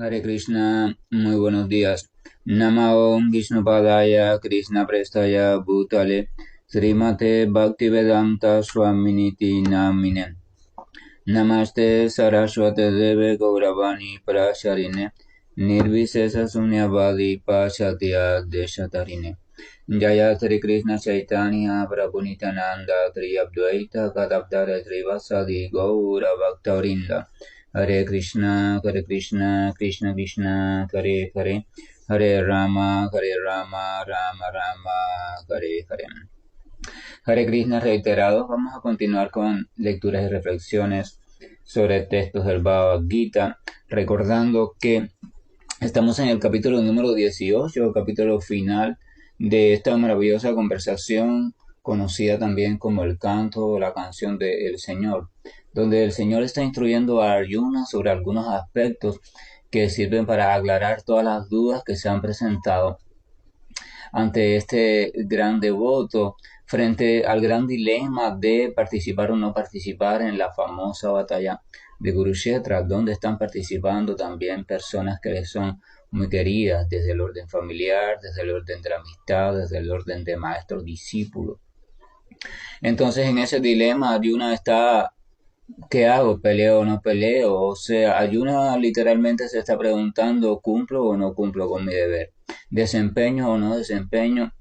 Hare Krishna, muy buenos días. Namo Vishnupadaya Krishna Prestaya Bhutale Srimate Bhaktivedanta Swaminiti Namine Namaste Saraswate Deve Gauravani Prasharine Nirvisesa Sunyavadi Pashatya Deshatarine Jaya Sri Krishna Chaitanya Prabhu Nityananda Tri Advaita Gadadhara Srivasadi Gaura Bhaktavrinda Hare Krishna, Krishna Krishna, Hare Hare, Hare Rama, Rama Rama, Hare Hare. Hare Krishna reiterados, vamos a continuar con lecturas y reflexiones sobre textos del Bhagavad Gita, recordando que estamos en el capítulo número 18, capítulo final de esta maravillosa conversación conocida también como el canto o la canción del Señor, donde el Señor está instruyendo a Arjuna sobre algunos aspectos que sirven para aclarar todas las dudas que se han presentado ante este gran devoto frente al gran dilema de participar o no participar en la famosa batalla de Kurukshetra, donde están participando también personas que les son muy queridas desde el orden familiar, desde el orden de la amistad, desde el orden de maestro-discípulo. Entonces en ese dilema Arjuna está, ¿qué hago? ¿Peleo o no peleo? O sea, Arjuna literalmente se está preguntando, ¿cumplo o no cumplo con mi deber? ¿Desempeño o no desempeño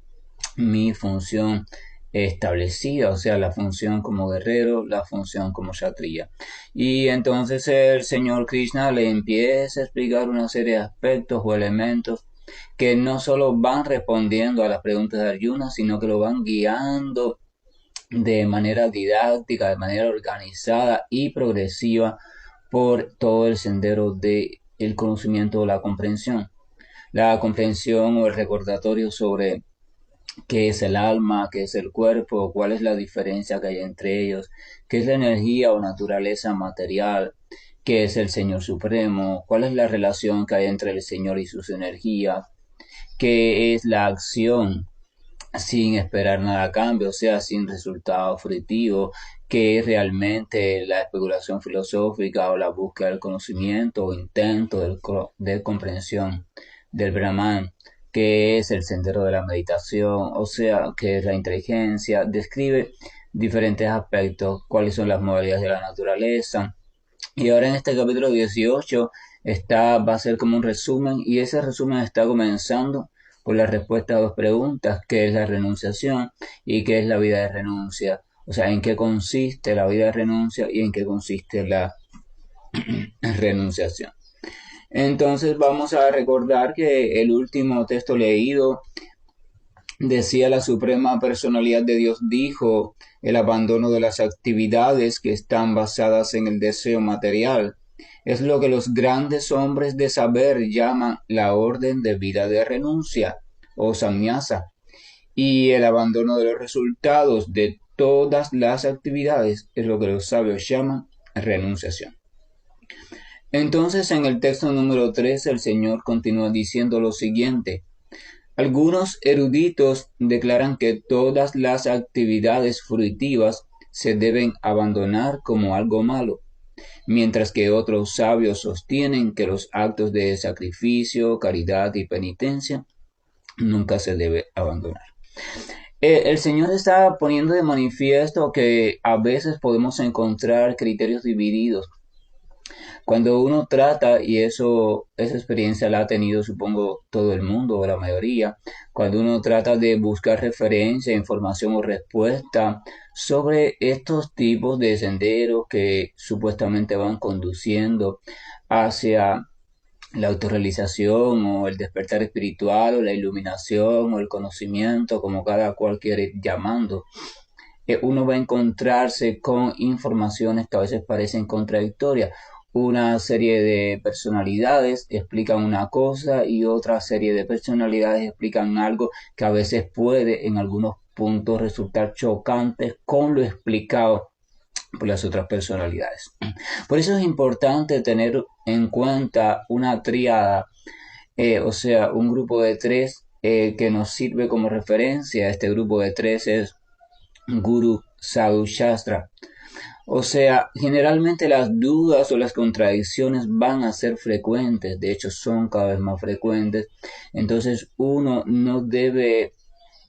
mi función establecida? O sea, la función como guerrero, la función como kshatriya. Y entonces el señor Krishna le empieza a explicar una serie de aspectos o elementos que no solo van respondiendo a las preguntas de Arjuna, sino que lo van guiando de manera didáctica, de manera organizada y progresiva por todo el sendero del conocimiento o la comprensión. La comprensión o el recordatorio sobre qué es el alma, qué es el cuerpo, cuál es la diferencia que hay entre ellos, qué es la energía o naturaleza material, qué es el Señor Supremo, cuál es la relación que hay entre el Señor y sus energías, qué es la acción sin esperar nada a cambio, o sea, sin resultado fructivo, que es realmente la especulación filosófica o la búsqueda del conocimiento o intento de comprensión del Brahman, que es el sendero de la meditación, o sea, que es la inteligencia, describe diferentes aspectos, cuáles son las modalidades de la naturaleza. Y ahora en este capítulo 18 va a ser como un resumen y ese resumen está comenzando por la respuesta a dos preguntas, ¿qué es la renunciación y qué es la vida de renuncia? O sea, ¿en qué consiste la vida de renuncia y en qué consiste la renunciación? Entonces vamos a recordar que el último texto leído decía la Suprema Personalidad de Dios dijo el abandono de las actividades que están basadas en el deseo material. Es lo que los grandes hombres de saber llaman la orden de vida de renuncia o samnyasa. Y el abandono de los resultados de todas las actividades es lo que los sabios llaman renunciación. Entonces en el texto número 3 el Señor continúa diciendo lo siguiente. Algunos eruditos declaran que todas las actividades fruitivas se deben abandonar como algo malo, mientras que otros sabios sostienen que los actos de sacrificio, caridad y penitencia nunca se debe abandonar. El Señor está poniendo de manifiesto que a veces podemos encontrar criterios divididos cuando uno trata, y esa experiencia la ha tenido supongo todo el mundo o la mayoría, cuando uno trata de buscar referencia, información o respuesta sobre estos tipos de senderos que supuestamente van conduciendo hacia la autorrealización o el despertar espiritual o la iluminación o el conocimiento, como cada cual quiere llamando, uno va a encontrarse con informaciones que a veces parecen contradictorias. Una serie de personalidades explican una cosa y otra serie de personalidades explican algo que a veces puede en algunos puntos resultar chocantes con lo explicado por las otras personalidades. Por eso es importante tener en cuenta una tríada, o sea, un grupo de tres que nos sirve como referencia. Este grupo de tres es Guru Sadhu Shastra. O sea, generalmente las dudas o las contradicciones van a ser frecuentes, de hecho son cada vez más frecuentes, entonces uno no debe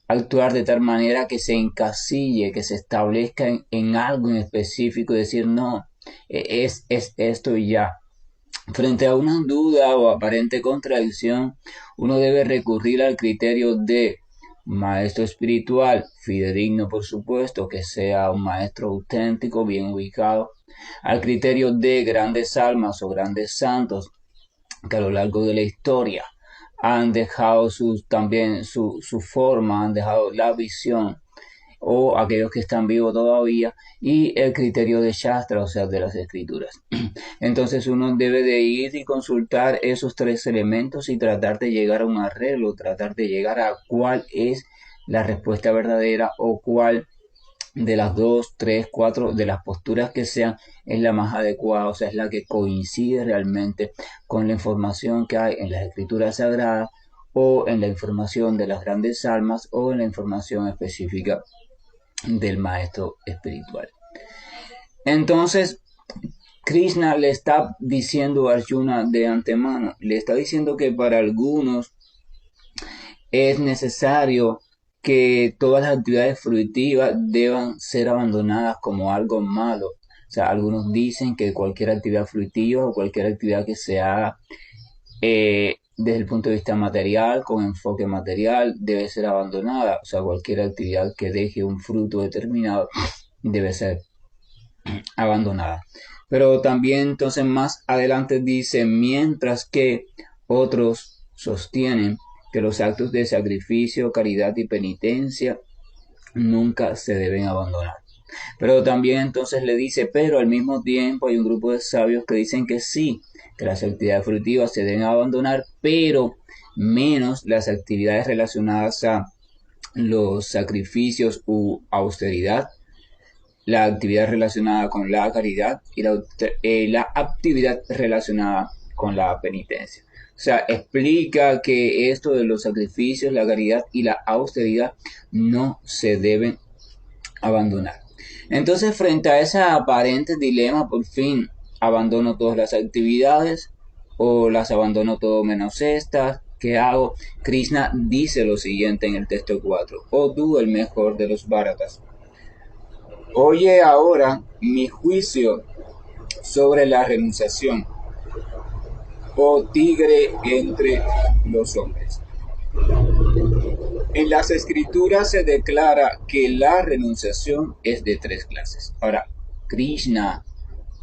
actuar de tal manera que se encasille, que se establezca en algo en específico y decir, no, es esto y ya. Frente a una duda o aparente contradicción, uno debe recurrir al criterio de maestro espiritual, fidedigno por supuesto, que sea un maestro auténtico, bien ubicado, al criterio de grandes almas o grandes santos que a lo largo de la historia han dejado también su forma, han dejado la visión, o aquellos que están vivos todavía, y el criterio de Shastra, o sea, de las escrituras. Entonces uno debe de ir y consultar esos tres elementos y tratar de llegar a un arreglo, tratar de llegar a cuál es la respuesta verdadera o cuál de las dos, tres, cuatro, de las posturas que sean, es la más adecuada, o sea, es la que coincide realmente con la información que hay en las escrituras sagradas o en la información de las grandes almas o en la información específica del maestro espiritual. Entonces, Krishna le está diciendo a Arjuna de antemano, le está diciendo que para algunos es necesario que todas las actividades fruitivas deban ser abandonadas como algo malo. O sea, algunos dicen que cualquier actividad fruitiva o cualquier actividad que se haga desde el punto de vista material, con enfoque material, debe ser abandonada. O sea, cualquier actividad que deje un fruto determinado debe ser abandonada. Pero también entonces más adelante dice, mientras que otros sostienen que los actos de sacrificio, caridad y penitencia nunca se deben abandonar. Pero también entonces le dice, pero al mismo tiempo hay un grupo de sabios que dicen que sí, que las actividades fruitivas se deben abandonar, pero menos las actividades relacionadas a los sacrificios u austeridad, la actividad relacionada con la caridad y la actividad relacionada con la penitencia. O sea, explica que esto de los sacrificios, la caridad y la austeridad no se deben abandonar. Entonces, frente a ese aparente dilema, por fin, abandono todas las actividades o las abandono todo menos estas. ¿Qué hago? Krishna dice lo siguiente en el texto 4. Oh tú, el mejor de los Bharatas, oye ahora mi juicio sobre la renunciación, oh tigre entre los hombres. En las escrituras se declara que la renunciación es de tres clases. Ahora, Krishna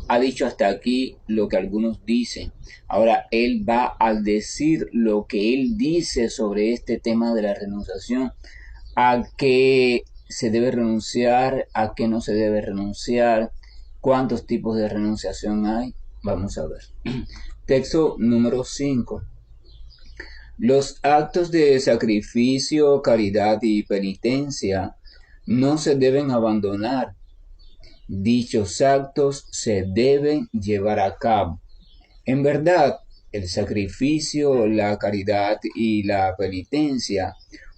ha dicho hasta aquí lo que algunos dicen. Ahora él va a decir lo que él dice sobre este tema de la renunciación, a qué se debe renunciar, a qué no se debe renunciar, cuántos tipos de renunciación hay. Vamos a ver. Texto número 5. Los actos de sacrificio, caridad y penitencia no se deben abandonar. Dichos actos se deben llevar a cabo. En verdad, el sacrificio, la caridad y la penitencia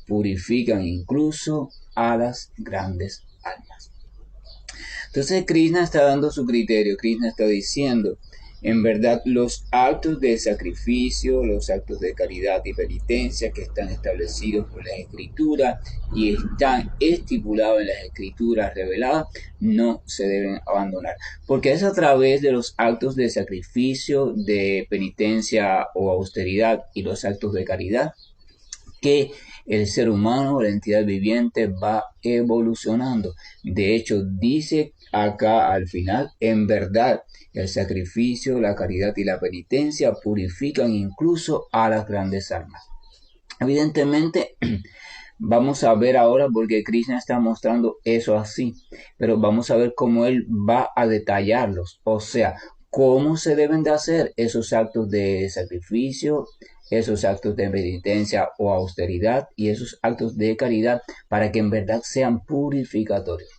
purifican incluso a las grandes almas. Entonces Krishna está dando su criterio, Krishna está diciendo, en verdad los actos de sacrificio, los actos de caridad y penitencia que están establecidos por las escrituras y están estipulados en las escrituras reveladas, no se deben abandonar. Porque es a través de los actos de sacrificio, de penitencia o austeridad y los actos de caridad que el ser humano, la entidad viviente, va evolucionando. De hecho, dice acá al final, en verdad, el sacrificio, la caridad y la penitencia purifican incluso a las grandes almas. Evidentemente, vamos a ver ahora porque Krishna está mostrando eso así, pero vamos a ver cómo él va a detallarlos, o sea, cómo se deben de hacer esos actos de sacrificio, esos actos de penitencia o austeridad y esos actos de caridad para que en verdad sean purificatorios.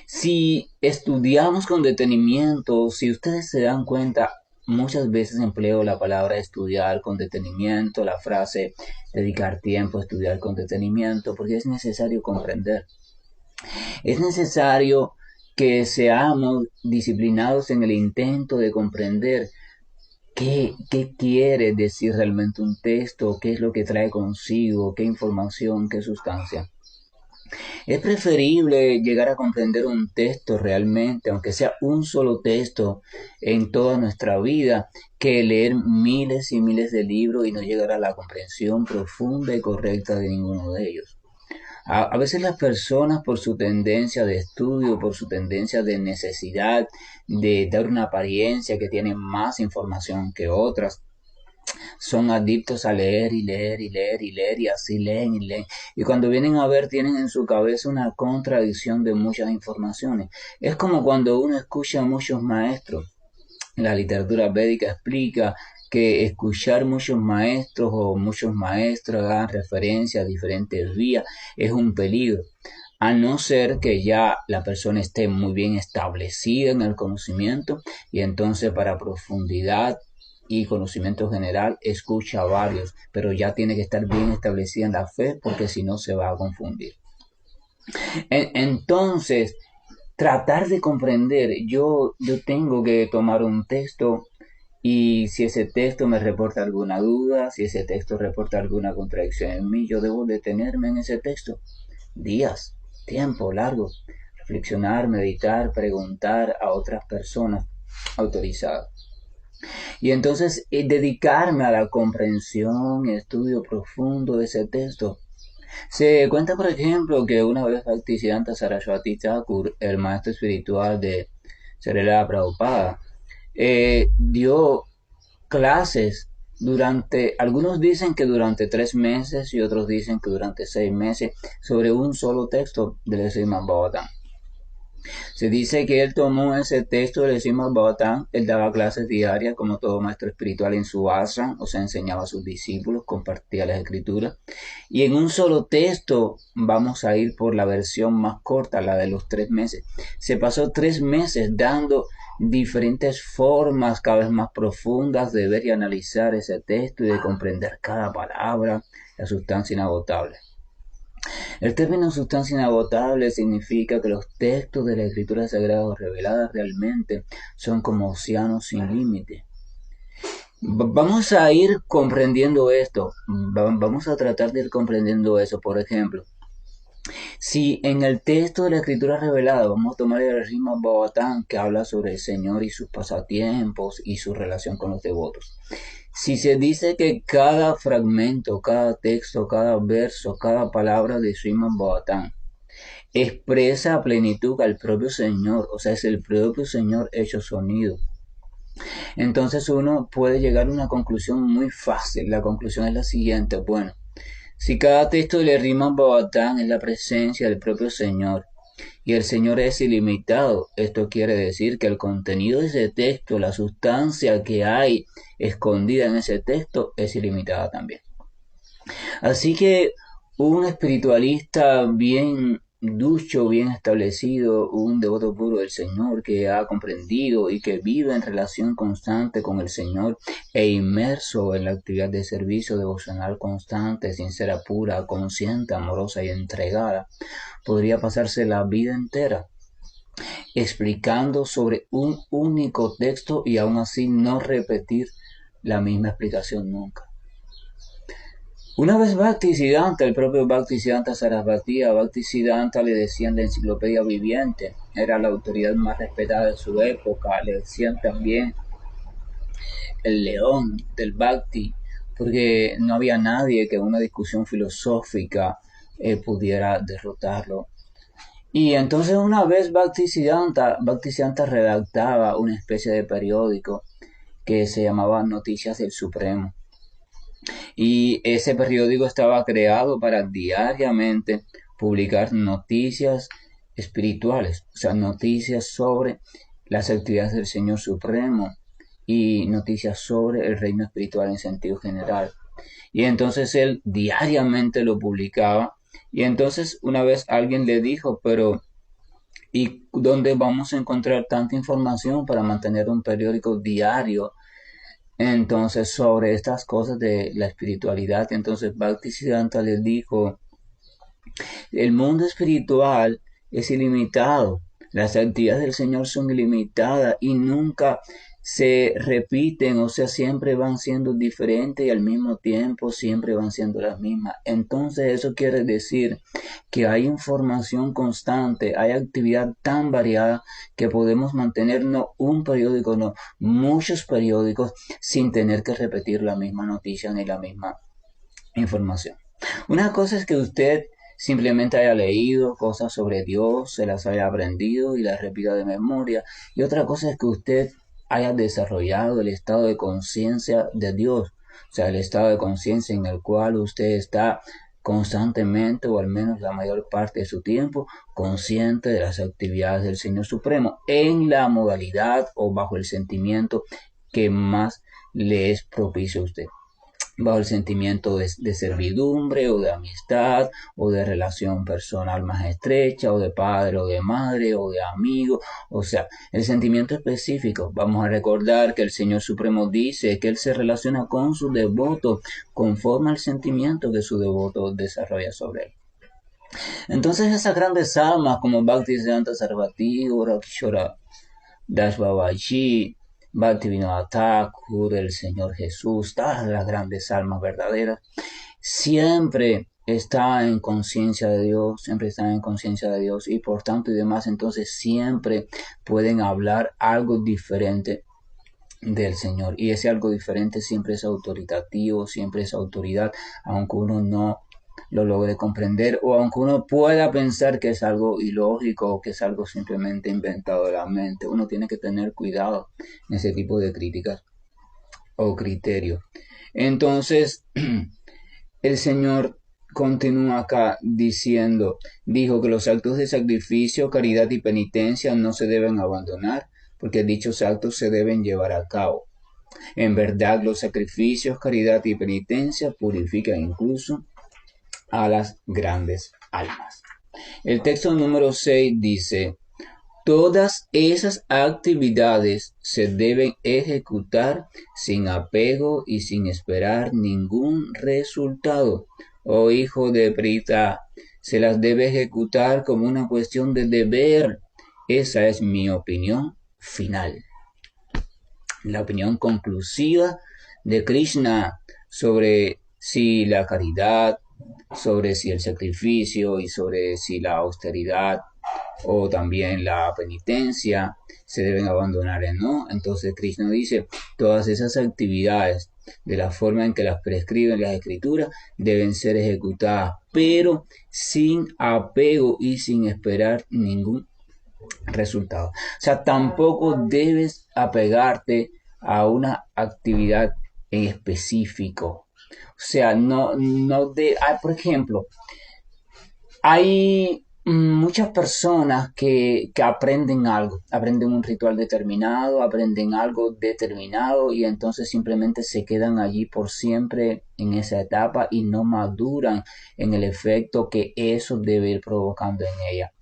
Si estudiamos con detenimiento, si ustedes se dan cuenta, muchas veces empleo la palabra estudiar con detenimiento, la frase dedicar tiempo a estudiar con detenimiento, porque es necesario comprender. Es necesario que seamos disciplinados en el intento de comprender qué quiere decir realmente un texto, qué es lo que trae consigo, qué información, qué sustancia. Es preferible llegar a comprender un texto realmente, aunque sea un solo texto en toda nuestra vida, que leer miles y miles de libros y no llegar a la comprensión profunda y correcta de ninguno de ellos. A veces las personas por su tendencia de estudio, por su tendencia de necesidad de dar una apariencia que tienen más información que otras, son adictos a leer y leer y leer y leer y así leen y leen. Y cuando vienen a ver tienen en su cabeza una contradicción de muchas informaciones. Es como cuando uno escucha a muchos maestros. La literatura védica explica que escuchar muchos maestros o muchos maestros hagan referencia a diferentes vías es un peligro, a no ser que ya la persona esté muy bien establecida en el conocimiento y entonces para profundidad y conocimiento general escucha a varios, pero ya tiene que estar bien establecida en la fe porque si no se va a confundir. Entonces, tratar de comprender, yo tengo que tomar un texto y si ese texto me reporta alguna duda, si ese texto reporta alguna contradicción en mí, yo debo detenerme en ese texto. Días, tiempo largo, reflexionar, meditar, preguntar a otras personas autorizadas. Y entonces dedicarme a la comprensión y estudio profundo de ese texto. Se cuenta, por ejemplo, que una vez Bhaktisiddhanta Saraswati Thakur, el maestro espiritual de Srila Prabhupada, dio clases algunos dicen que durante 3 meses y otros dicen que durante 6 meses, sobre un solo texto del Srimad Bhagavatam. Se dice que él tomó ese texto del Srimad Bhagavatam, él daba clases diarias como todo maestro espiritual en su ashram, o sea, enseñaba a sus discípulos, compartía las escrituras, y en un solo texto, vamos a ir por la versión más corta, la de los 3 meses, se pasó 3 meses dando diferentes formas cada vez más profundas de ver y analizar ese texto y de comprender cada palabra, la sustancia inagotable. El término sustancia inagotable significa que los textos de la Escritura Sagrada reveladas realmente son como océanos sin límite. Vamos a ir comprendiendo esto, vamos a tratar de ir comprendiendo eso. Por ejemplo, si en el texto de la Escritura revelada vamos a tomar el Srimad Bhagavatam que habla sobre el Señor y sus pasatiempos y su relación con los devotos. Si se dice que cada fragmento, cada texto, cada verso, cada palabra de Srimad Bhagavatam expresa a plenitud al propio Señor, o sea, es el propio Señor hecho sonido, entonces uno puede llegar a una conclusión muy fácil. La conclusión es la siguiente: bueno, si cada texto del Srimad Bhagavatam es la presencia del propio Señor y el Señor es ilimitado, esto quiere decir que el contenido de ese texto, la sustancia que hay escondida en ese texto, es ilimitada también. Así que un espiritualista bien ducho, bien establecido, un devoto puro del Señor que ha comprendido y que vive en relación constante con el Señor e inmerso en la actividad de servicio devocional constante, sincera, pura, consciente, amorosa y entregada, podría pasarse la vida entera explicando sobre un único texto y aún así no repetir la misma explicación nunca. Una vez Bhaktisiddhanta, el propio Bhaktisiddhanta Sarasvati, a Bhaktisiddhanta le decían la enciclopedia viviente, era la autoridad más respetada de su época, le decían también el león del Bhakti, porque no había nadie que en una discusión filosófica pudiera derrotarlo. Y entonces una vez Bhaktisiddhanta redactaba una especie de periódico que se llamaba Noticias del Supremo. Y ese periódico estaba creado para diariamente publicar noticias espirituales, o sea, noticias sobre las actividades del Señor Supremo y noticias sobre el reino espiritual en sentido general. Y entonces él diariamente lo publicaba. Y entonces una vez alguien le dijo, pero ¿y dónde vamos a encontrar tanta información para mantener un periódico diario entonces sobre estas cosas de la espiritualidad? Entonces Bhaktisiddhanta les dijo: el mundo espiritual es ilimitado, Las actividades del Señor son ilimitadas y nunca se repiten, o sea, siempre van siendo diferentes y al mismo tiempo siempre van siendo las mismas. Entonces eso quiere decir que hay información constante, hay actividad tan variada que podemos mantener no un periódico, no muchos periódicos sin tener que repetir la misma noticia ni la misma información. Una cosa es que usted simplemente haya leído cosas sobre Dios, se las haya aprendido y las repita de memoria. Y otra cosa es que usted haya desarrollado el estado de conciencia de Dios, o sea, el estado de conciencia en el cual usted está constantemente, o al menos la mayor parte de su tiempo, consciente de las actividades del Señor Supremo en la modalidad o bajo el sentimiento que más le es propicio a usted, bajo el sentimiento de servidumbre o de amistad o de relación personal más estrecha o de padre o de madre o de amigo, o sea, el sentimiento específico. Vamos a recordar que el Señor Supremo dice que Él se relaciona con su devoto conforme al sentimiento que su devoto desarrolla sobre Él. Entonces esas grandes almas como Bhaktisiddhanta Sarasvati, Gorakshora Das Babaji, Bhaktivinoda Thakur, el Señor Jesús, todas las grandes almas verdaderas, siempre están en conciencia de Dios, siempre están en conciencia de Dios y por tanto y demás, entonces siempre pueden hablar algo diferente del Señor y ese algo diferente siempre es autoritativo, siempre es autoridad, aunque uno no lo logre comprender o aunque uno pueda pensar que es algo ilógico o que es algo simplemente inventado de la mente. Uno tiene que tener cuidado en ese tipo de críticas o criterios. Entonces, el Señor continúa acá diciendo, dijo que los actos de sacrificio, caridad y penitencia no se deben abandonar, porque dichos actos se deben llevar a cabo. En verdad, los sacrificios, caridad y penitencia purifican incluso a las grandes almas. El texto número 6 dice, todas esas actividades se deben ejecutar sin apego y sin esperar ningún resultado. Oh hijo de Prita, se las debe ejecutar como una cuestión de deber. Esa es mi opinión final. La opinión conclusiva de Krishna sobre si la caridad, sobre si el sacrificio y sobre si la austeridad o también la penitencia se deben abandonar o no. Entonces Krishna dice, todas esas actividades de la forma en que las prescriben las escrituras deben ser ejecutadas, pero sin apego y sin esperar ningún resultado. O sea, tampoco debes apegarte a una actividad en específico. O sea, por ejemplo, hay muchas personas que aprenden algo, aprenden un ritual determinado, aprenden algo determinado y entonces simplemente se quedan allí por siempre en esa etapa y no maduran en el efecto que eso debe ir provocando en ella.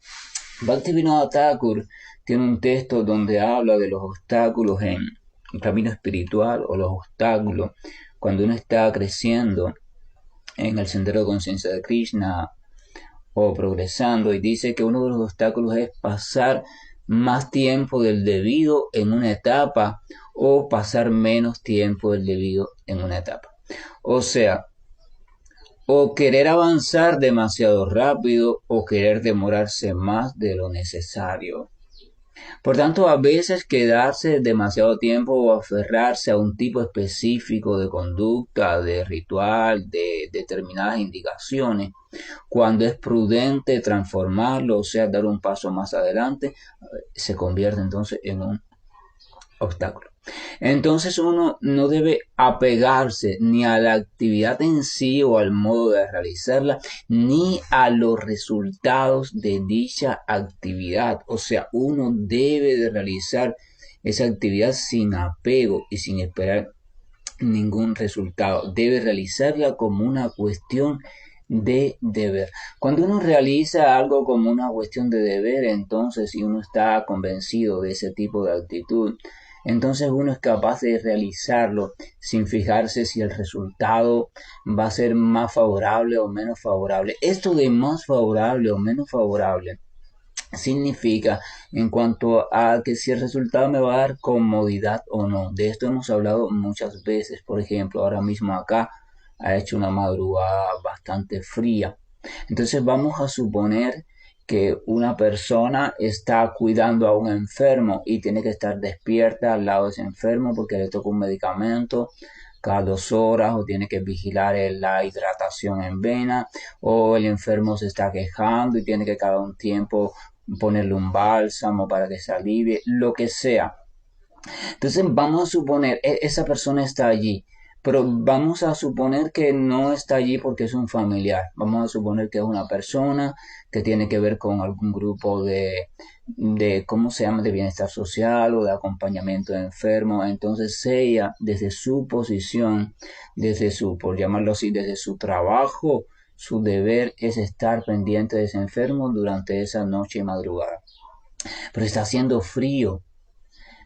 Bhaktivinoda Thakur tiene un texto donde habla de los obstáculos en el camino espiritual o los obstáculos cuando uno está creciendo en el sendero de conciencia de Krishna o progresando, y dice que uno de los obstáculos es pasar más tiempo del debido en una etapa o pasar menos tiempo del debido en una etapa. O sea, o querer avanzar demasiado rápido o querer demorarse más de lo necesario. Por tanto, a veces quedarse demasiado tiempo o aferrarse a un tipo específico de conducta, de ritual, de determinadas indicaciones, cuando es prudente transformarlo, o sea, dar un paso más adelante, se convierte entonces en un obstáculo. Entonces uno no debe apegarse ni a la actividad en sí o al modo de realizarla, ni a los resultados de dicha actividad. O sea, uno debe de realizar esa actividad sin apego y sin esperar ningún resultado. Debe realizarla como una cuestión de deber. Cuando uno realiza algo como una cuestión de deber, entonces si uno está convencido de ese tipo de actitud, entonces uno es capaz de realizarlo sin fijarse si el resultado va a ser más favorable o menos favorable. Esto de más favorable o menos favorable significa en cuanto a que si el resultado me va a dar comodidad o no. De esto hemos hablado muchas veces. Por ejemplo, ahora mismo acá ha hecho una madrugada bastante fría. Entonces vamos a suponer que una persona está cuidando a un enfermo y tiene que estar despierta al lado de ese enfermo porque le toca un medicamento cada 2 horas o tiene que vigilar la hidratación en vena o el enfermo se está quejando y tiene que cada un tiempo ponerle un bálsamo para que se alivie, lo que sea. Entonces vamos a suponer, esa persona está allí, pero vamos a suponer que no está allí porque es un familiar. Vamos a suponer que es una persona que tiene que ver con algún grupo ¿cómo se llama?, de bienestar social o de acompañamiento de enfermos. Entonces ella, desde su posición, por llamarlo así, desde su trabajo, su deber es estar pendiente de ese enfermo durante esa noche y madrugada. Pero está haciendo frío.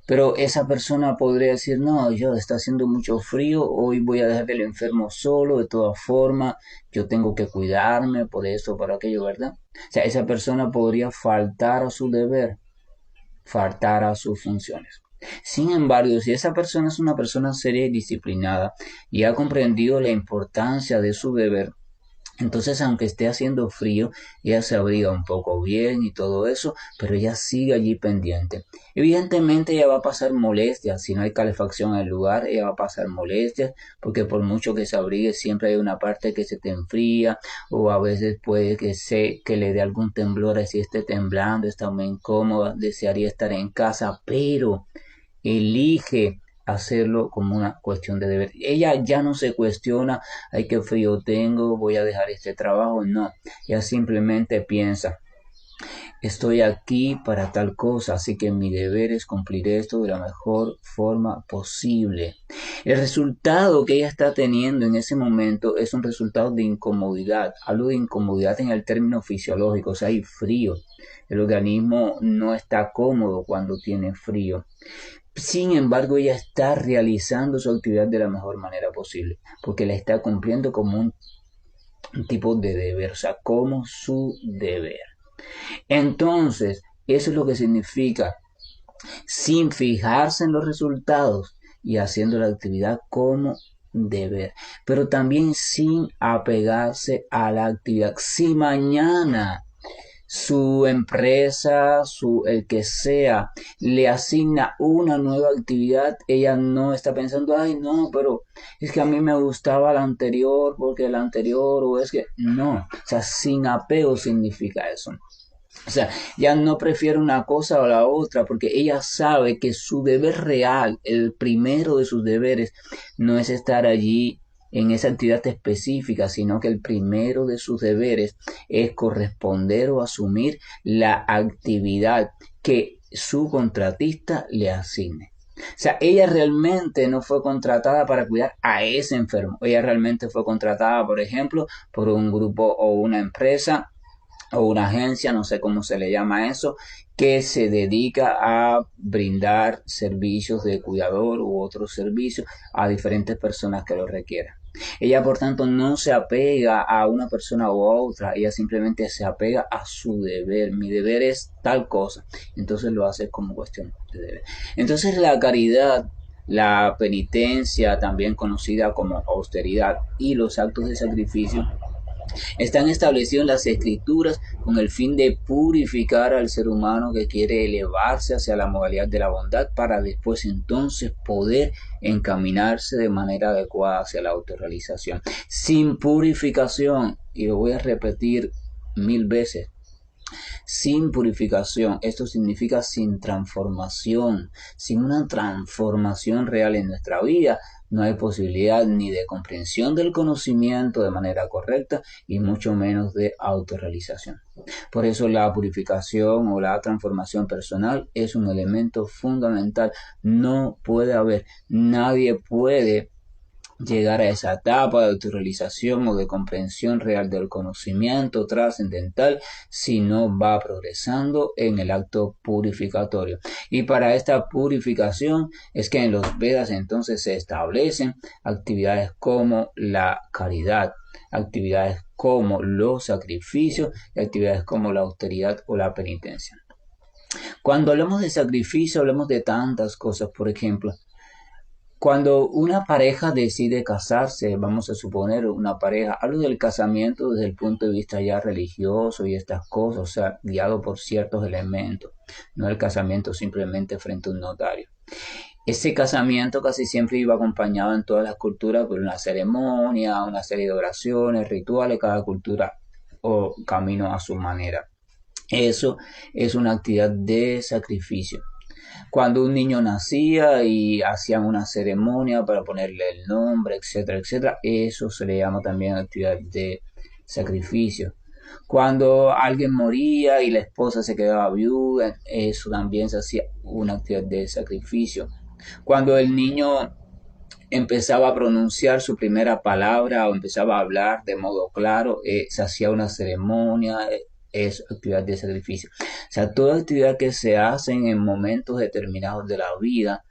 Pero esa persona podría decir, no, yo está haciendo mucho frío, hoy voy a dejar el enfermo solo, de todas formas, yo tengo que cuidarme por esto, por aquello, ¿verdad? O sea, esa persona podría faltar a su deber, faltar a sus funciones. Sin embargo, si esa persona es una persona seria y disciplinada y ha comprendido la importancia de su deber, entonces, aunque esté haciendo frío, ella se abriga un poco bien y todo eso, pero ella sigue allí pendiente. Evidentemente, ella va a pasar molestias. Si no hay calefacción en el lugar, ella va a pasar molestias, porque por mucho que se abrigue, siempre hay una parte que se te enfría, o a veces puede que le dé algún temblor, así esté temblando, está muy incómoda, desearía estar en casa, pero elige hacerlo como una cuestión de deber. Ella ya no se cuestiona, ay, qué frío tengo, voy a dejar este trabajo. No, ella simplemente piensa, estoy aquí para tal cosa, así que mi deber es cumplir esto de la mejor forma posible. El resultado que ella está teniendo en ese momento es un resultado de incomodidad. Hablo de incomodidad en el término fisiológico, o sea, hay frío. El organismo no está cómodo cuando tiene frío. Sin embargo, ella está realizando su actividad de la mejor manera posible, porque la está cumpliendo como un tipo de deber, o sea, como su deber. Entonces, eso es lo que significa, sin fijarse en los resultados y haciendo la actividad como deber, pero también sin apegarse a la actividad. Si mañana su empresa, el que sea, le asigna una nueva actividad, ella no está pensando, ay, no, pero es que a mí me gustaba la anterior, porque la anterior, o es que, no, o sea, sin apego significa eso. O sea, ya no prefiere una cosa o la otra, porque ella sabe que su deber real, el primero de sus deberes, no es estar allí en esa actividad específica, sino que el primero de sus deberes es corresponder o asumir la actividad que su contratista le asigne. O sea, ella realmente no fue contratada para cuidar a ese enfermo. Ella realmente fue contratada, por ejemplo, por un grupo o una empresa o una agencia, no sé cómo se le llama eso, que se dedica a brindar servicios de cuidador u otros servicios a diferentes personas que lo requieran. Ella, por tanto, no se apega a una persona u otra, ella simplemente se apega a su deber. Mi deber es tal cosa, entonces lo hace como cuestión de deber. Entonces la caridad, la penitencia, también conocida como austeridad, y los actos de sacrificio están establecidos en las escrituras con el fin de purificar al ser humano que quiere elevarse hacia la modalidad de la bondad para después entonces poder encaminarse de manera adecuada hacia la autorrealización. Sin purificación, y lo voy a repetir 1000 veces, sin purificación, esto significa sin transformación, sin una transformación real en nuestra vida, no hay posibilidad ni de comprensión del conocimiento de manera correcta y mucho menos de autorrealización. Por eso la purificación o la transformación personal es un elemento fundamental. No puede haber, nadie puede llegar a esa etapa de autorrealización o de comprensión real del conocimiento trascendental si no va progresando en el acto purificatorio. Y para esta purificación es que en los Vedas entonces se establecen actividades como la caridad, actividades como los sacrificios y actividades como la austeridad o la penitencia. Cuando hablamos de sacrificio, hablamos de tantas cosas. Por ejemplo, cuando una pareja decide casarse, vamos a suponer una pareja, hablo del casamiento desde el punto de vista ya religioso y estas cosas, o sea, guiado por ciertos elementos, no el casamiento simplemente frente a un notario. Ese casamiento casi siempre iba acompañado en todas las culturas por una ceremonia, una serie de oraciones, rituales, cada cultura o camino a su manera. Eso es una actividad de sacrificio. Cuando un niño nacía y hacían una ceremonia para ponerle el nombre, etcétera, etcétera, eso se le llama también actividad de sacrificio. Cuando alguien moría y la esposa se quedaba viuda, eso también se hacía una actividad de sacrificio. Cuando el niño empezaba a pronunciar su primera palabra o empezaba a hablar de modo claro, se hacía una ceremonia, es actividad de sacrificio. O sea, toda actividad que se hace en momentos determinados de la vida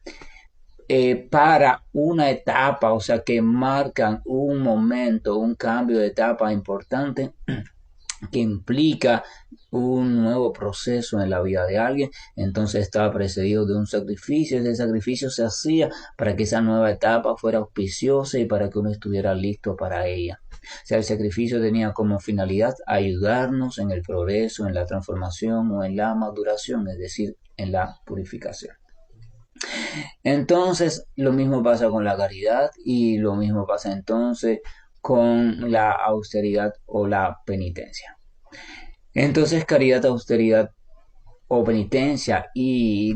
para una etapa, o sea, que marcan un momento, un cambio de etapa importante que implica un nuevo proceso en la vida de alguien, entonces estaba precedido de un sacrificio. Ese sacrificio se hacía para que esa nueva etapa fuera auspiciosa y para que uno estuviera listo para ella. O sea, el sacrificio tenía como finalidad ayudarnos en el progreso, en la transformación o en la maduración, es decir, en la purificación. Entonces, lo mismo pasa con la caridad y lo mismo pasa entonces con la austeridad o la penitencia. Entonces, caridad, austeridad o penitencia y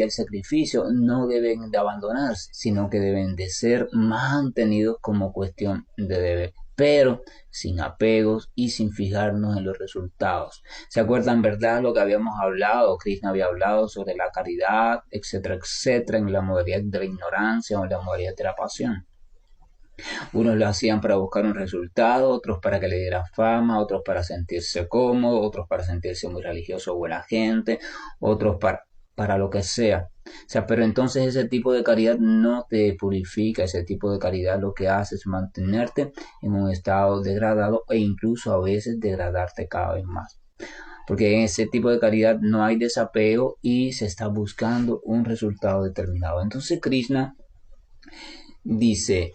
el sacrificio no deben de abandonarse, sino que deben de ser mantenidos como cuestión de deber, pero sin apegos y sin fijarnos en los resultados. ¿Se acuerdan, verdad, lo que habíamos hablado? Krishna había hablado sobre la caridad, etcétera, etcétera, en la modalidad de la ignorancia o en la modalidad de la pasión. Unos lo hacían para buscar un resultado, otros para que le diera fama, otros para sentirse cómodo, otros para sentirse muy religioso o buena gente, otros para lo que sea. O sea, pero entonces ese tipo de caridad no te purifica, ese tipo de caridad lo que hace es mantenerte en un estado degradado e incluso a veces degradarte cada vez más. Porque en ese tipo de caridad no hay desapego y se está buscando un resultado determinado. Entonces Krishna dice,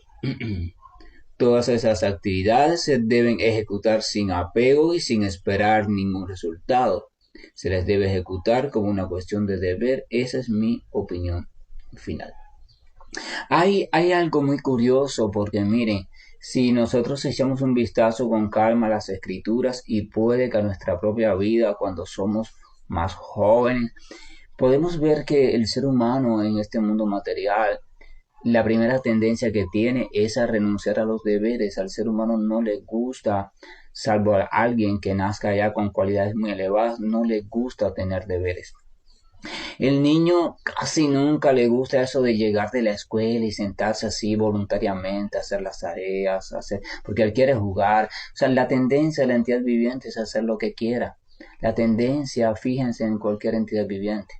todas esas actividades se deben ejecutar sin apego y sin esperar ningún resultado. Se les debe ejecutar como una cuestión de deber. Esa es mi opinión final. Hay algo muy curioso porque miren, si nosotros echamos un vistazo con calma a las escrituras y puede que a nuestra propia vida cuando somos más jóvenes, podemos ver que el ser humano en este mundo material la primera tendencia que tiene es a renunciar a los deberes. Al ser humano no le gusta, salvo a alguien que nazca ya con cualidades muy elevadas, no le gusta tener deberes. El niño casi nunca le gusta eso de llegar de la escuela y sentarse así voluntariamente, hacer las tareas, porque él quiere jugar. O sea, la tendencia de la entidad viviente es hacer lo que quiera. La tendencia, fíjense en cualquier entidad viviente.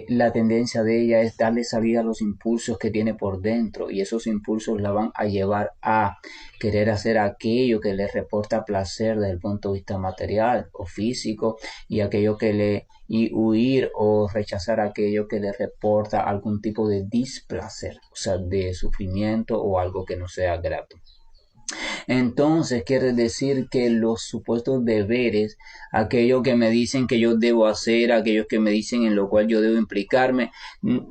La tendencia de ella es darle salida a los impulsos que tiene por dentro y esos impulsos la van a llevar a querer hacer aquello que le reporta placer desde el punto de vista material o físico y aquello que y huir o rechazar aquello que le reporta algún tipo de displacer, o sea, de sufrimiento o algo que no sea grato. Entonces quiere decir que los supuestos deberes, aquello que me dicen que yo debo hacer, aquellos que me dicen en lo cual yo debo implicarme,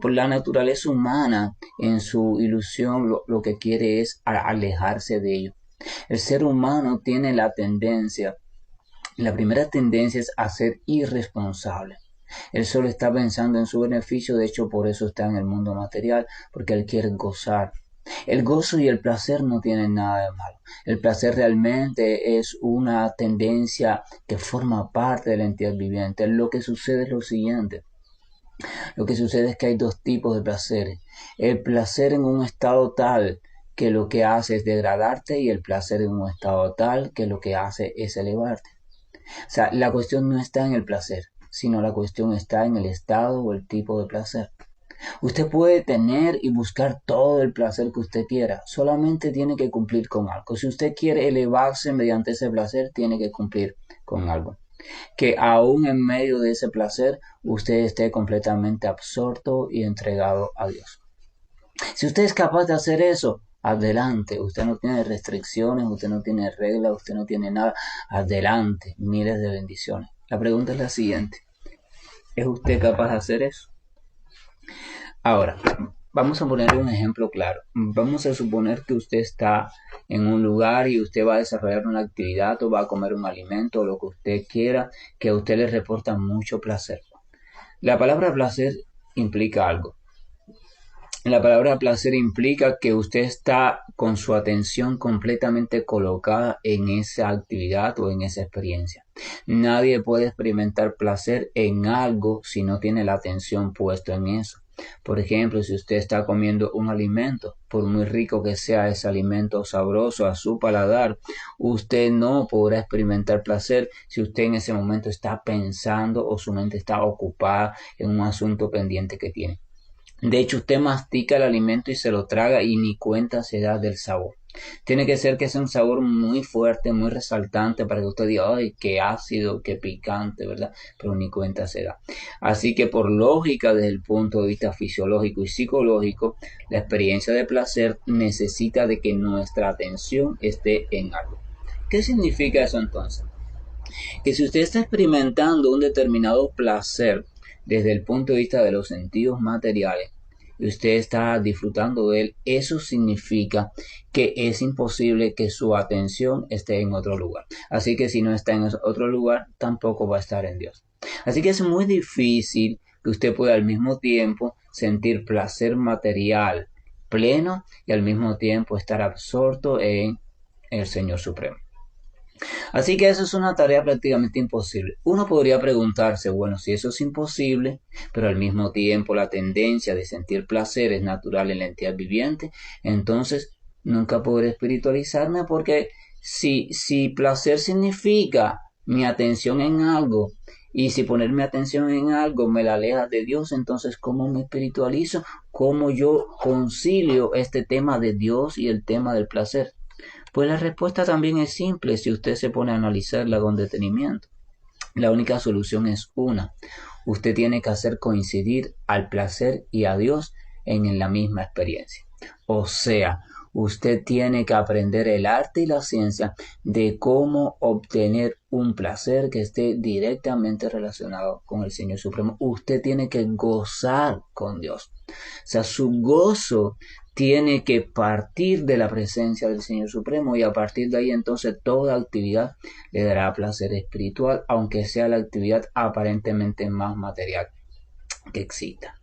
por la naturaleza humana, en su ilusión, lo que quiere es alejarse de ello. El ser humano tiene la primera tendencia es a ser irresponsable. Él solo está pensando en su beneficio, de hecho por eso está en el mundo material, porque él quiere gozar. El gozo y el placer no tienen nada de malo. El placer realmente es una tendencia que forma parte de la entidad viviente. Lo que sucede es lo siguiente. Lo que sucede es que hay dos tipos de placeres. El placer en un estado tal que lo que hace es degradarte y el placer en un estado tal que lo que hace es elevarte. O sea, la cuestión no está en el placer, sino la cuestión está en el estado o el tipo de placer. Usted puede tener y buscar todo el placer que usted quiera, solamente tiene que cumplir con algo. Si usted quiere elevarse mediante ese placer, tiene que cumplir con algo. Que aún en medio de ese placer, usted esté completamente absorto y entregado a Dios. Si usted es capaz de hacer eso, adelante. Usted no tiene restricciones, usted no tiene reglas, usted no tiene nada. Adelante, miles de bendiciones. La pregunta es la siguiente. ¿Es usted capaz de hacer eso? Ahora, vamos a poner un ejemplo claro. Vamos a suponer que usted está en un lugar y usted va a desarrollar una actividad o va a comer un alimento o lo que usted quiera que a usted le reporta mucho placer. La palabra placer implica algo. La palabra placer implica que usted está con su atención completamente colocada en esa actividad o en esa experiencia. Nadie puede experimentar placer en algo si no tiene la atención puesta en eso. Por ejemplo, si usted está comiendo un alimento, por muy rico que sea ese alimento sabroso a su paladar, usted no podrá experimentar placer si usted en ese momento está pensando o su mente está ocupada en un asunto pendiente que tiene. De hecho, usted mastica el alimento y se lo traga y ni cuenta se da del sabor. Tiene que ser que sea un sabor muy fuerte, muy resaltante para que usted diga, ay, qué ácido, qué picante, ¿verdad? Pero ni cuenta se da. Así que por lógica, desde el punto de vista fisiológico y psicológico, la experiencia de placer necesita de que nuestra atención esté en algo. ¿Qué significa eso entonces? Que si usted está experimentando un determinado placer desde el punto de vista de los sentidos materiales y usted está disfrutando de él, eso significa que es imposible que su atención esté en otro lugar. Así que si no está en otro lugar, tampoco va a estar en Dios. Así que es muy difícil que usted pueda al mismo tiempo sentir placer material pleno y al mismo tiempo estar absorto en el Señor Supremo. Así que eso es una tarea prácticamente imposible. Uno podría preguntarse, bueno, si eso es imposible, pero al mismo tiempo la tendencia de sentir placer es natural en la entidad viviente, entonces nunca podré espiritualizarme porque si placer significa mi atención en algo y si poner mi atención en algo me la aleja de Dios, entonces ¿cómo me espiritualizo? ¿Cómo yo concilio este tema de Dios y el tema del placer? Pues la respuesta también es simple si usted se pone a analizarla con detenimiento. La única solución es una. Usted tiene que hacer coincidir al placer y a Dios en la misma experiencia. O sea, usted tiene que aprender el arte y la ciencia de cómo obtener un placer que esté directamente relacionado con el Señor Supremo. Usted tiene que gozar con Dios. O sea, su gozo tiene que partir de la presencia del Señor Supremo y a partir de ahí entonces toda actividad le dará placer espiritual, aunque sea la actividad aparentemente más material que exista.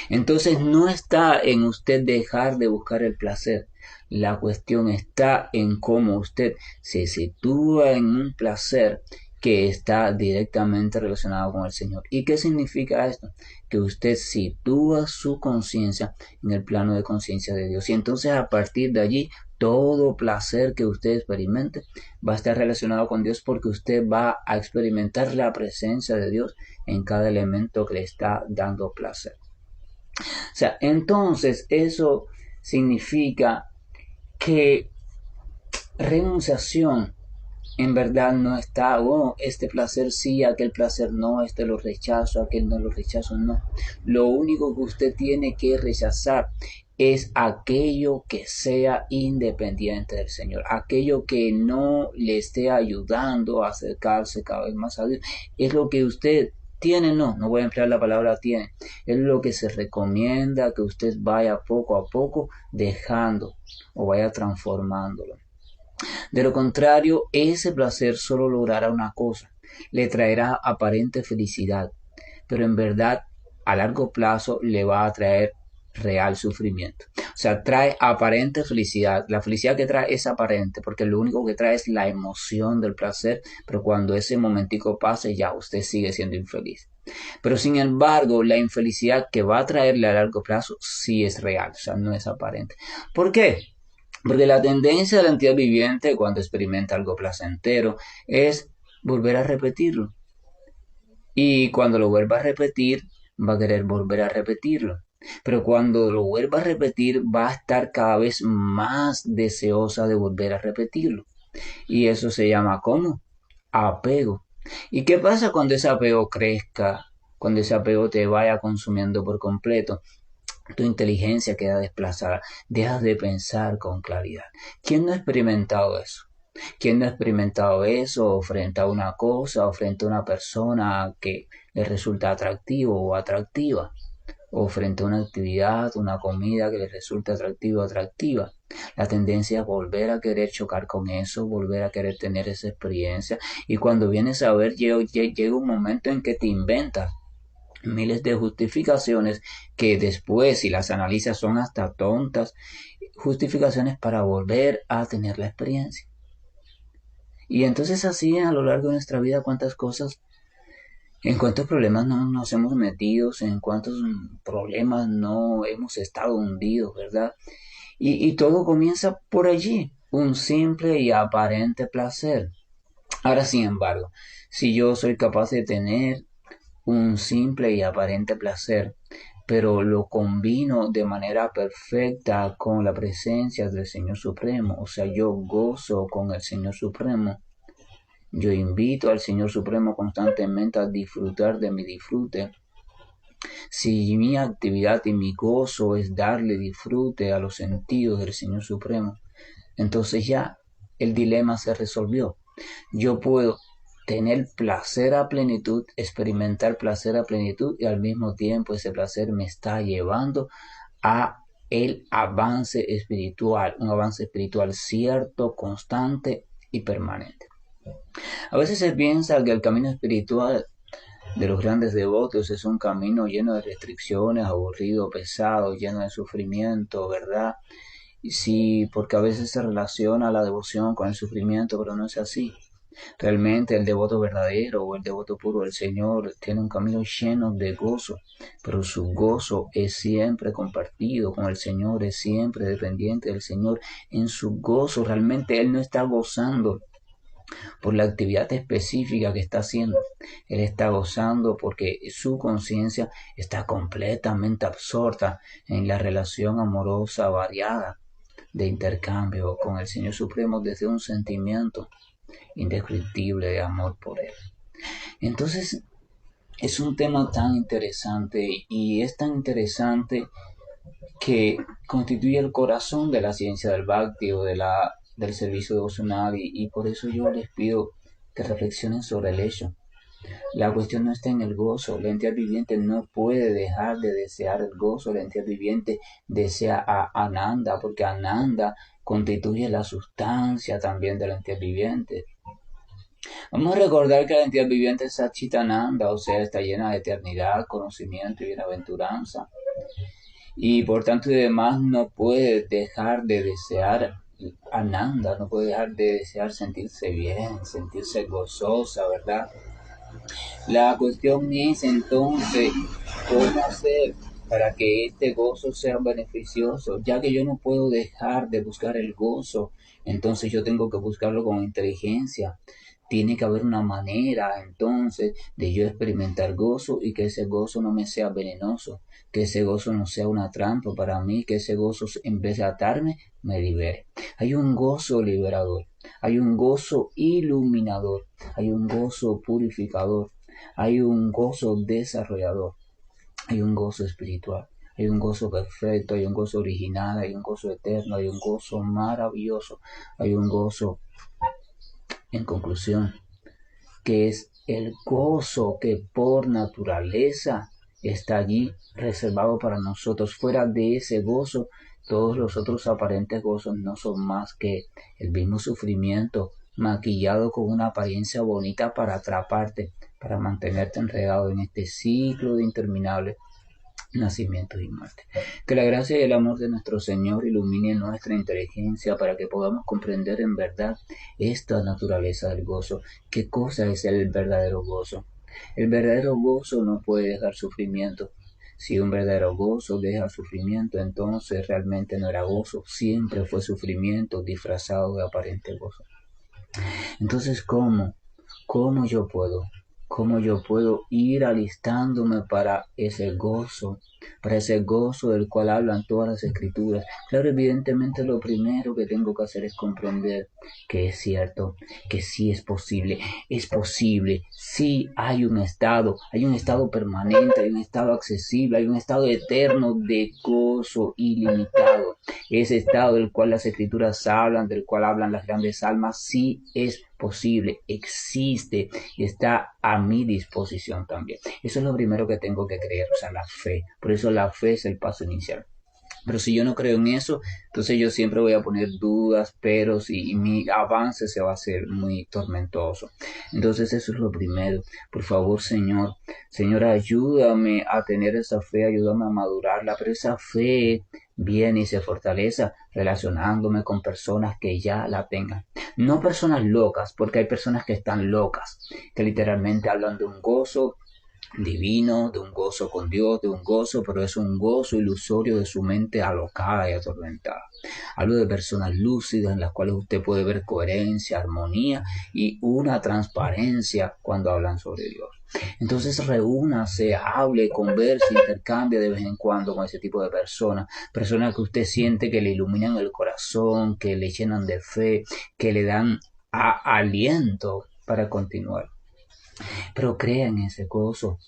Entonces no está en usted dejar de buscar el placer. La cuestión está en cómo usted se sitúa en un placer que está directamente relacionado con el Señor. ¿Y qué significa esto? Que usted sitúa su conciencia en el plano de conciencia de Dios. Y entonces a partir de allí, todo placer que usted experimente va a estar relacionado con Dios porque usted va a experimentar la presencia de Dios en cada elemento que le está dando placer. O sea, entonces eso significa que renunciación en verdad no está, oh, este placer sí, aquel placer no, este lo rechazo, aquel no lo rechazo, no. Lo único que usted tiene que rechazar es aquello que sea independiente del Señor, aquello que no le esté ayudando a acercarse cada vez más a Dios. Es lo que usted tiene, no voy a emplear la palabra tiene, es lo que se recomienda que usted vaya poco a poco dejando o vaya transformándolo. De lo contrario, ese placer solo logrará una cosa, le traerá aparente felicidad, pero en verdad a largo plazo le va a traer real sufrimiento. O sea, trae aparente felicidad. La felicidad que trae es aparente, porque lo único que trae es la emoción del placer, pero cuando ese momentico pase ya usted sigue siendo infeliz. Pero sin embargo, la infelicidad que va a traerle a largo plazo sí es real, o sea, no es aparente. ¿Por qué? Porque la tendencia de la entidad viviente cuando experimenta algo placentero es volver a repetirlo. Y cuando lo vuelva a repetir, va a querer volver a repetirlo. Pero cuando lo vuelva a repetir, va a estar cada vez más deseosa de volver a repetirlo. Y eso se llama ¿cómo? Apego. ¿Y qué pasa cuando ese apego crezca? Cuando ese apego te vaya consumiendo por completo, tu inteligencia queda desplazada, dejas de pensar con claridad. ¿Quién no ha experimentado eso? ¿Quién no ha experimentado eso frente a una cosa o frente a una persona que le resulta atractivo o atractiva? O frente a una actividad, una comida que le resulta atractiva o atractiva. La tendencia es volver a querer chocar con eso, volver a querer tener esa experiencia. Y cuando vienes a ver, llega un momento en que te inventas miles de justificaciones que después, si las analizas, son hasta tontas, justificaciones para volver a tener la experiencia. Y entonces así a lo largo de nuestra vida, cuántas cosas, en cuántos problemas no nos hemos metido, en cuántos problemas no hemos estado hundidos, ¿verdad? Y todo comienza por allí, un simple y aparente placer. Ahora, sin embargo, si yo soy capaz de tener un simple y aparente placer, pero lo combino de manera perfecta con la presencia del Señor Supremo, o sea, yo gozo con el Señor Supremo, yo invito al Señor Supremo constantemente a disfrutar de mi disfrute. Si mi actividad y mi gozo es darle disfrute a los sentidos del Señor Supremo, entonces ya el dilema se resolvió. Yo puedo tener placer a plenitud, experimentar placer a plenitud y al mismo tiempo ese placer me está llevando a el avance espiritual, un avance espiritual cierto, constante y permanente. A veces se piensa que el camino espiritual de los grandes devotos es un camino lleno de restricciones, aburrido, pesado, lleno de sufrimiento, ¿verdad? Sí, porque a veces se relaciona la devoción con el sufrimiento, pero no es así. Realmente el devoto verdadero o el devoto puro del Señor tiene un camino lleno de gozo, pero su gozo es siempre compartido con el Señor, es siempre dependiente del Señor. En su gozo realmente Él no está gozando por la actividad específica que está haciendo. Él está gozando porque su conciencia está completamente absorta en la relación amorosa variada de intercambio con el Señor Supremo desde un sentimiento indescriptible de amor por Él. Entonces, es un tema tan interesante y es tan interesante que constituye el corazón de la ciencia del Bhakti o del servicio devocional y por eso yo les pido que reflexionen sobre el hecho. La cuestión no está en el gozo, la entidad viviente no puede dejar de desear el gozo, la entidad viviente desea a Ananda porque Ananda constituye la sustancia también de la entidad viviente. Vamos a recordar que la entidad viviente es Satchitananda, o sea, está llena de eternidad, conocimiento y bienaventuranza. Y por tanto y demás no puede dejar de desear Ananda, no puede dejar de desear sentirse bien, sentirse gozosa, ¿verdad? La cuestión es entonces cómo hacer para que este gozo sea beneficioso, ya que yo no puedo dejar de buscar el gozo, entonces yo tengo que buscarlo con inteligencia. Tiene que haber una manera entonces de yo experimentar gozo y que ese gozo no me sea venenoso, que ese gozo no sea una trampa para mí, que ese gozo en vez de atarme me libere. Hay un gozo liberador, hay un gozo iluminador, hay un gozo purificador, hay un gozo desarrollador, hay un gozo espiritual, hay un gozo perfecto, hay un gozo original, hay un gozo eterno, hay un gozo maravilloso, hay un gozo, en conclusión, que es el gozo que por naturaleza está allí reservado para nosotros. Fuera de ese gozo, todos los otros aparentes gozos no son más que el mismo sufrimiento maquillado con una apariencia bonita para atraparte, para mantenerte enredado en este ciclo de interminables nacimientos y muerte. Que la gracia y el amor de nuestro Señor ilumine nuestra inteligencia para que podamos comprender en verdad esta naturaleza del gozo. ¿Qué cosa es el verdadero gozo? El verdadero gozo no puede dejar sufrimiento. Si un verdadero gozo deja sufrimiento, entonces realmente no era gozo, siempre fue sufrimiento disfrazado de aparente gozo. Entonces, ¿cómo yo puedo? ¿Cómo yo puedo ir alistándome para ese gozo del cual hablan todas las escrituras? Claro, evidentemente lo primero que tengo que hacer es comprender que es cierto, que sí es posible, sí hay un estado permanente, hay un estado accesible, hay un estado eterno de gozo ilimitado. Ese estado del cual las escrituras hablan, del cual hablan las grandes almas, sí es posible, existe y está a mi disposición también. Eso es lo primero que tengo que creer, o sea, la fe. Por eso la fe es el paso inicial. Pero si yo no creo en eso, entonces yo siempre voy a poner dudas, peros y mi avance se va a hacer muy tormentoso. Entonces eso es lo primero. Por favor, Señor, ayúdame a tener esa fe, ayúdame a madurarla, pero esa fe viene y se fortalece relacionándome con personas que ya la tengan. No personas locas, porque hay personas que están locas, que literalmente hablan de un gozo divino, de un gozo con Dios, de un gozo, pero es un gozo ilusorio de su mente alocada y atormentada. Hablo de personas lúcidas en las cuales usted puede ver coherencia, armonía y una transparencia cuando hablan sobre Dios. Entonces reúnase, hable, converse, intercambie de vez en cuando con ese tipo de personas que usted siente que le iluminan el corazón, que le llenan de fe, que le dan aliento para continuar. Pero crea en ese gozo.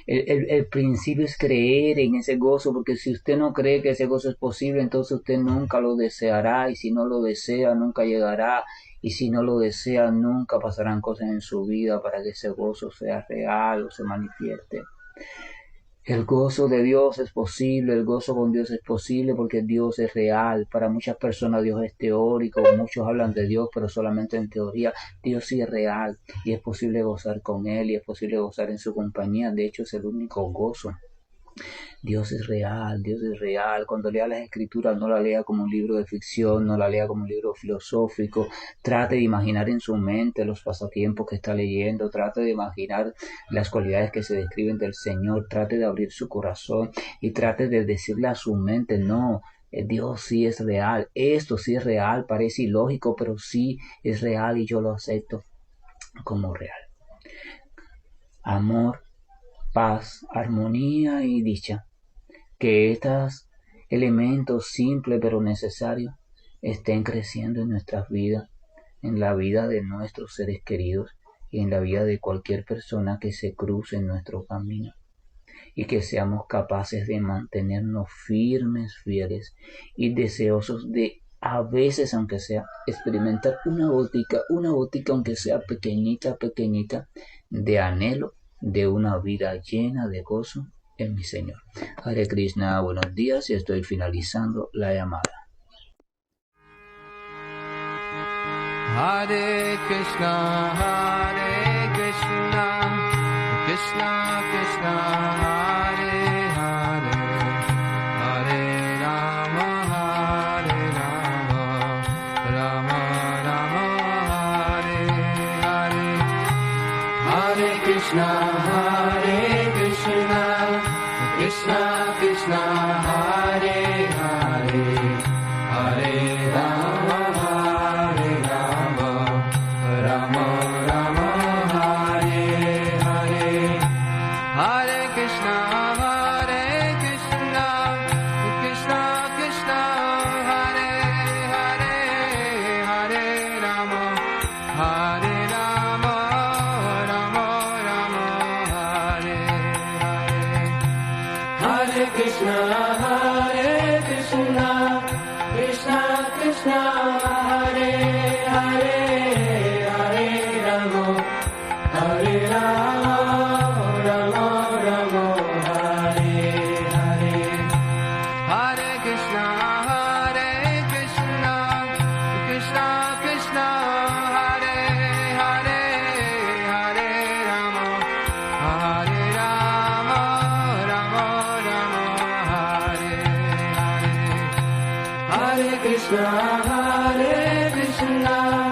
El principio es creer en ese gozo, porque si usted no cree que ese gozo es posible, entonces usted nunca lo deseará, y si no lo desea, nunca llegará, y si no lo desea, nunca pasarán cosas en su vida para que ese gozo sea real o se manifieste. El gozo de Dios es posible, el gozo con Dios es posible porque Dios es real. Para muchas personas Dios es teórico, muchos hablan de Dios pero solamente en teoría. Dios sí es real y es posible gozar con Él y es posible gozar en su compañía. De hecho es el único gozo. Dios es real, Dios es real. Cuando lea las escrituras no la lea como un libro de ficción, no la lea como un libro filosófico. Trate de imaginar en su mente los pasatiempos que está leyendo, trate de imaginar las cualidades que se describen del Señor, trate de abrir su corazón y trate de decirle a su mente, no, Dios sí es real, esto sí es real, parece ilógico, pero sí es real y yo lo acepto como real. Amor, paz, armonía y dicha. Que estos elementos simples pero necesarios estén creciendo en nuestras vidas, en la vida de nuestros seres queridos y en la vida de cualquier persona que se cruce en nuestro camino. Y que seamos capaces de mantenernos firmes, fieles y deseosos de, a veces aunque sea, experimentar una gotica aunque sea pequeñita, de anhelo de una vida llena de gozo en mi Señor. Hare Krishna, buenos días y estoy finalizando la llamada. Hare Krishna, Krishna Krishna, Hare Hare, Hare Rama, Rama Rama, Hare Hare, Hare Krishna, Krishna Krishna, Hare Hare, Hare Rama, Rama Rama, Hare Hare, Hare Krishna, Krishna Krishna, Hare Hare, Hare Rama, Rama Rama, Hare Hare, Hare Krishna, Krishna Krishna, Hare Hare, Hare Rama, Rama Rama, Hare Hare, Hare Krishna, Krishna Krishna, Hare Hare, Hare Rama, Rama Rama, Hare Hare, Hare Krishna, Krishna